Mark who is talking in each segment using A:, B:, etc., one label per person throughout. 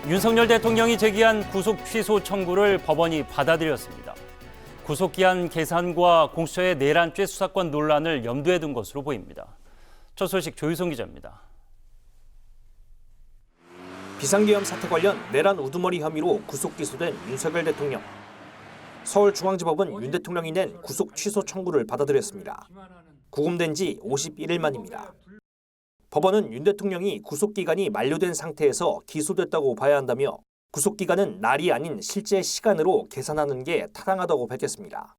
A: 윤석열 대통령이 제기한 구속 취소 청구를 법원이 받아들였습니다. 구속기한 계산과 공수처의 내란죄 수사권 논란을 염두에 둔 것으로 보입니다. 첫 소식 조유성 기자입니다.
B: 비상계엄 사태 관련 내란 우두머리 혐의로 구속 기소된 윤석열 대통령. 서울중앙지법은 윤 대통령이 낸 구속 취소 청구를 받아들였습니다. 구금된 지 51일 만입니다. 법원은 윤 대통령이 구속기간이 만료된 상태에서 기소됐다고 봐야 한다며 구속기간은 날이 아닌 실제 시간으로 계산하는 게 타당하다고 밝혔습니다.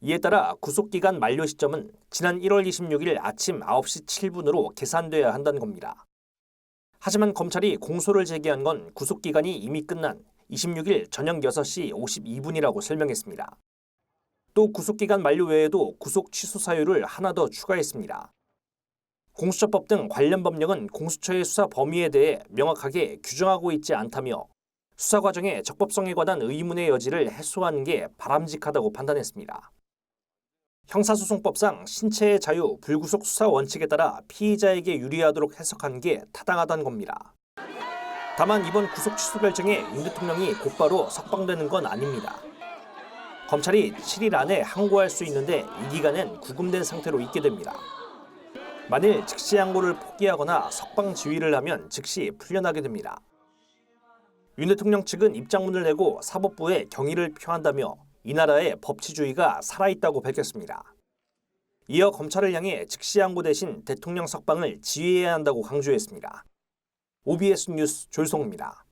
B: 이에 따라 구속기간 만료 시점은 지난 1월 26일 아침 9시 7분으로 계산돼야 한다는 겁니다. 하지만 검찰이 공소를 제기한 건 구속기간이 이미 끝난 26일 저녁 6시 52분이라고 설명했습니다. 또 구속기간 만료 외에도 구속 취소 사유를 하나 더 추가했습니다. 공수처법 등 관련 법령은 공수처의 수사 범위에 대해 명확하게 규정하고 있지 않다며 수사 과정의 적법성에 관한 의문의 여지를 해소하는 게 바람직하다고 판단했습니다. 형사소송법상 신체의 자유, 불구속 수사 원칙에 따라 피의자에게 유리하도록 해석한 게 타당하다는 겁니다. 다만 이번 구속 취소 결정에 윤 대통령이 곧바로 석방되는 건 아닙니다. 검찰이 7일 안에 항고할 수 있는데 이 기간은 구금된 상태로 있게 됩니다. 만일 즉시 항고를 포기하거나 석방 지휘를 하면 즉시 풀려나게 됩니다. 윤 대통령 측은 입장문을 내고 사법부에 경의를 표한다며 이 나라의 법치주의가 살아있다고 밝혔습니다. 이어 검찰을 향해 즉시 항고 대신 대통령 석방을 지휘해야 한다고 강조했습니다. OBS 뉴스 조유성입니다.